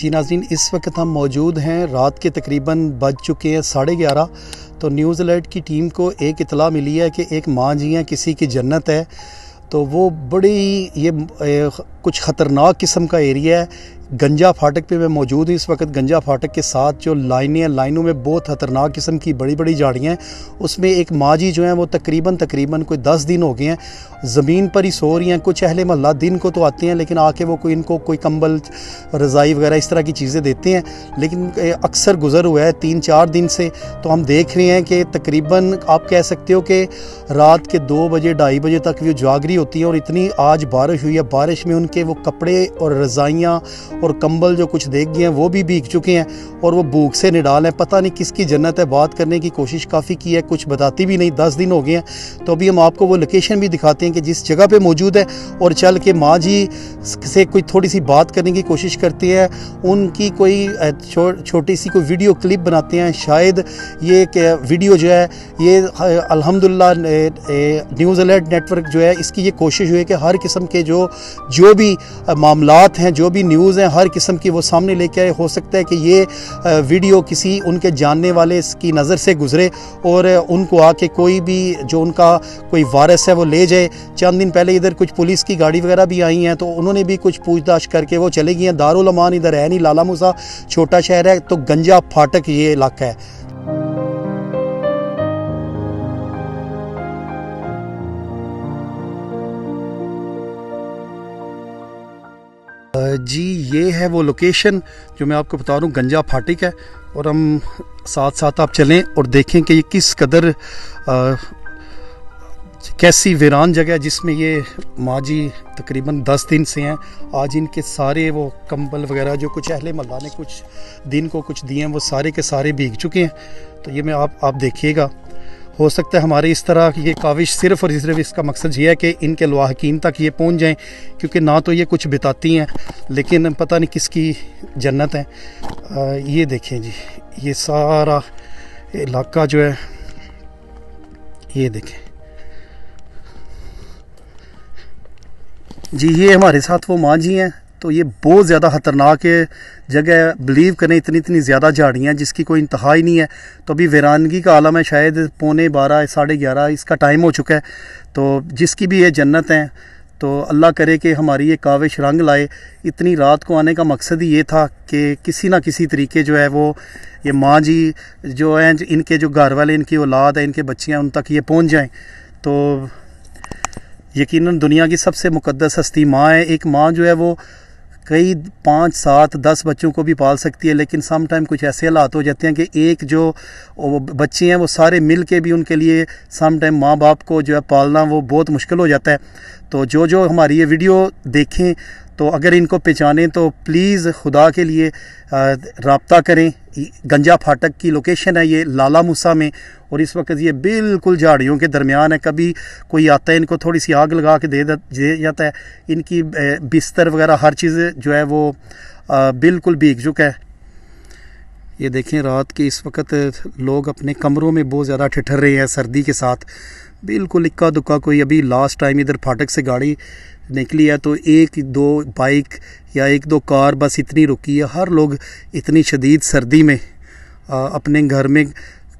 जी नाज़रीन, इस वक्त हम मौजूद हैं, रात के तकरीबन बज चुके हैं 11:30। तो न्यूज़ अलर्ट की टीम को एक इतला मिली है कि एक माँ जी हैं, किसी की जन्नत है। तो वो बड़ी ये कुछ ख़तरनाक किस्म का एरिया है। गंजा फाटक पे मैं मौजूद हूँ इस वक्त। गंजा फाटक के साथ जो लाइनें हैं, लाइनों में बहुत ख़तरनाक किस्म की बड़ी बड़ी झाड़ियाँ हैं। उसमें एक माँ जी जो हैं वो तकरीबन कोई 10 दिन हो गए हैं ज़मीन पर ही सो रही हैं। कुछ अहले मोहल्ला दिन को तो आते हैं, लेकिन आके वो इनको कोई कंबल, रज़ाई वगैरह इस तरह की चीज़ें देते हैं। लेकिन अक्सर गुज़र हुआ है 3-4 दिन से। तो हम देख रहे हैं कि तकरीबन आप कह सकते हो कि रात के 2 बजे 2:30 बजे तक वो जागरी होती हैं। और इतनी आज बारिश हुई है, बारिश में उनके वो कपड़े और रज़ाइयाँ और कंबल जो कुछ देख गए हैं वो भी भीग चुके हैं और वो भूख से निडाल हैं। पता नहीं किसकी जन्नत है। बात करने की कोशिश काफ़ी की है, कुछ बताती भी नहीं। 10 दिन हो गए हैं। तो अभी हम आपको वो लोकेशन भी दिखाते हैं कि जिस जगह पे मौजूद है, और चल के माँ जी से कोई थोड़ी सी बात करने की कोशिश करते हैं। उनकी कोई छोटी सी कोई वीडियो क्लिप बनाते हैं। शायद ये वीडियो जो है ये अल्हम्दुलिल्लाह न्यूज़ अलर्ट नेटवर्क जो है इसकी ये कोशिश हुई है कि हर किस्म के जो भी मामलात हैं, जो भी न्यूज़ हैं, हर किस्म की वो सामने लेके आए। हो सकता है कि ये वीडियो किसी उनके जानने वाले की नज़र से गुजरे और उनको आके कोई भी जो उनका कोई वारिस है वो ले जाए। चंद दिन पहले इधर कुछ पुलिस की गाड़ी वगैरह भी आई हैं, तो उन्होंने भी कुछ पूछताछ करके वो चले गई हैं। दारुल अमान इधर है नहीं, लाला मूसा छोटा शहर है। तो गंजा फाटक ये इलाका है। जी ये है वो लोकेशन जो मैं आपको बता रहा हूँ, गंजा फाटक है। और हम साथ साथ आप चलें और देखें कि ये किस कदर कैसी वीरान जगह है, जिसमें ये माँ जी तकरीबन 10 दिन से हैं। आज इनके सारे वो कंबल वगैरह जो कुछ अहले मोहल्ला ने कुछ दिन को कुछ दिए हैं वो सारे के सारे भीग चुके हैं। तो ये मैं आप देखिएगा। हो सकता है हमारी इस तरह की ये काविश सिर्फ़ और सिर्फ इसका मकसद ये है कि इनके लवाहकीन तक ये पहुंच जाएं, क्योंकि ना तो ये कुछ बिताती हैं, लेकिन पता नहीं किसकी जन्नत है। ये देखें जी, ये सारा इलाका जो है ये देखें जी। ये हमारे साथ वो माँ जी हैं। तो ये बहुत ज़्यादा ख़तरनाक जगह है। बिलीव करें, इतनी ज़्यादा झाड़ियाँ जिसकी कोई इंतहा ही नहीं है। तो अभी वीरानगी का आलम है। शायद 11:15 11:30 इसका टाइम हो चुका है। तो जिसकी भी ये जन्नत है, तो अल्लाह करे कि हमारी ये काविश रंग लाए। इतनी रात को आने का मकसद ही ये था कि किसी ना किसी तरीके जो है वो ये माँ जी जो हैं, इनके जो घर वाले, इनकी औलाद है, इनके बच्चे हैं, उन तक ये पहुँच जाएँ। तो यकीनन दुनिया की सबसे मुक़द्दस हस्ती माँ है। एक माँ जो है वो कई 5, 7, 10 बच्चों को भी पाल सकती है, लेकिन सम टाइम कुछ ऐसे हालात हो जाते हैं कि एक जो बच्चे हैं वो सारे मिल के भी उनके लिए सम टाइम माँ बाप को जो है पालना वो बहुत मुश्किल हो जाता है। तो जो हमारी ये वीडियो देखें, तो अगर इनको पहचानें तो प्लीज़ खुदा के लिए रब्ता करें। गंजा फाटक की लोकेशन है ये लाला मूसा में, और इस वक्त ये बिल्कुल झाड़ियों के दरमियान है। कभी कोई आता है, इनको थोड़ी सी आग लगा के दे जाता है। इनकी बिस्तर वगैरह हर चीज़ जो है वो बिल्कुल भीग चुका है। ये देखें, रात के इस वक्त लोग अपने कमरों में बहुत ज़्यादा ठिठर रहे हैं सर्दी के साथ। बिल्कुल इक्का दुक्का कोई अभी लास्ट टाइम इधर फाटक से गाड़ी निकली है तो 1-2 बाइक या 1-2 कार बस इतनी रुकी है। हर लोग इतनी शदीद सर्दी में अपने घर में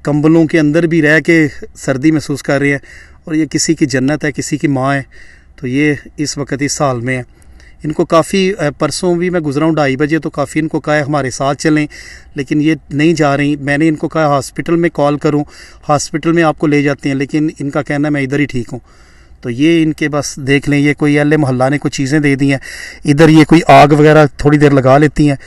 कंबलों के अंदर भी रह के सर्दी महसूस कर रहे हैं। और ये किसी की जन्नत है, किसी की माँ है। तो ये इस वक्त इस हाल में है। इनको काफ़ी परसों भी मैं गुजरा हूँ 2:30 बजे, तो काफ़ी इनको कहा है हमारे साथ चलें, लेकिन ये नहीं जा रही। मैंने इनको कहा हॉस्पिटल में कॉल करूँ, हॉस्पिटल में आपको ले जाते हैं, लेकिन इनका कहना है मैं इधर ही ठीक हूँ। तो ये इनके बस देख लें, ये कोई अहले मोहल्ला ने कुछ चीज़ें दे दी हैं। इधर ये कोई आग वगैरह थोड़ी देर लगा लेती हैं,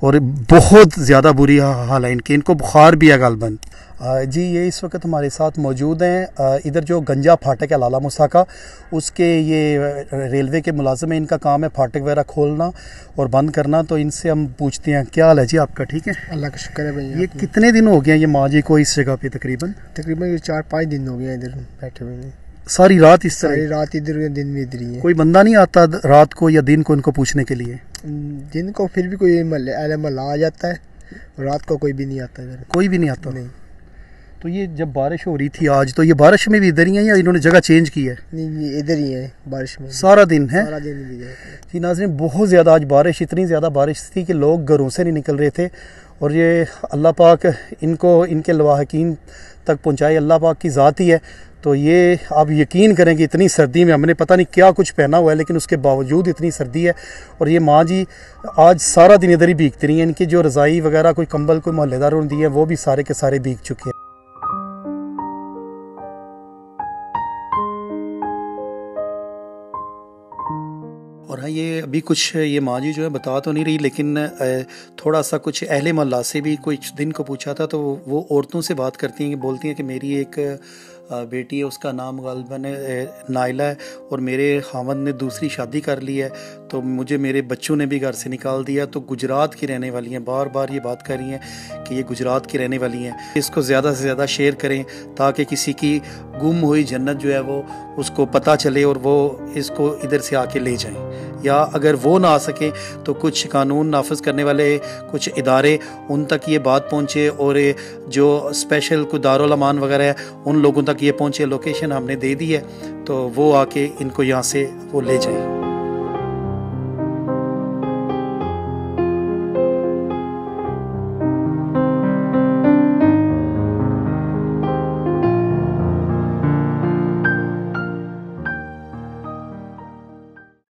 और बहुत ज़्यादा बुरी हाल है इनकी। इनको बुखार भी है गालबन। जी ये इस वक्त हमारे साथ मौजूद हैं। इधर जो गंजा फाटक है लाला मूसा का, उसके ये रेलवे के मुलाजिम हैं। इनका काम है फाटक वगैरह खोलना और बंद करना। तो इनसे हम पूछते हैं, क्या हाल है जी आपका? ठीक है, अल्लाह का शुक्र है भैया। ये कितने दिन हो गए हैं ये माँ जी को इस जगह पे? तकरीबन 4-5 दिन हो गए इधर बैठे हुए। सारी रात इस तरह? सारी रात इधर, दिन भी इधर ही है। कोई बंदा नहीं आता रात को या दिन को इनको पूछने के लिए? दिन को फिर भी कोई महल्ला आ जाता है, रात को कोई भी नहीं आता इधर। कोई भी नहीं आता? नहीं। तो ये जब बारिश हो रही थी आज, तो ये बारिश में भी इधर ही है या इन्होंने जगह चेंज की है? नहीं, इधर ही है बारिश में। सारा दिन है? सारा दिन भी है जी नाज़रीन, बहुत ज़्यादा आज बारिश, इतनी ज़्यादा बारिश थी कि लोग घरों से नहीं निकल रहे थे। और ये अल्लाह पाक इनको इनके लवाहकीन तक पहुँचाए, अल्लाह पाक की ज़ात ही है। तो ये आप यकीन करें कि इतनी सर्दी में हमने पता नहीं क्या कुछ पहना हुआ है, लेकिन उसके बावजूद इतनी सर्दी है। और ये माँ जी आज सारा दिन इधर ही भीगती रही हैं। इनकी जो रज़ाई वगैरह कोई कंबल कोई मोहल्लेदारों ने दिए हैं, वो भी सारे के सारे भीग चुके हैं। और हाँ, ये अभी कुछ ये माँ जी जो है बता तो नहीं रही, लेकिन थोड़ा सा कुछ अहले मोहल्ला से भी कुछ दिन को पूछा था, तो वो औरतों से बात करती हैं कि बोलती हैं कि मेरी एक बेटी है, उसका नाम गालिबन नाइला है, और मेरे खावंद ने दूसरी शादी कर ली है, तो मुझे मेरे बच्चों ने भी घर से निकाल दिया। तो गुजरात की रहने वाली हैं, बार बार ये बात कर रही हैं कि ये गुजरात की रहने वाली हैं। इसको ज़्यादा से ज़्यादा शेयर करें ताकि किसी की गुम हुई जन्नत जो है वो उसको पता चले और वो इसको इधर से आके ले जाएं। या अगर वो ना आ सके तो कुछ कानून नाफिज करने वाले कुछ इदारे, उन तक ये बात पहुँचे, और जो स्पेशल कोई दारुल अमान वगैरह है उन लोगों तक ये पहुँचे। लोकेशन हमने दे दी है, तो वो आके इनको यहाँ से वो ले जाएं।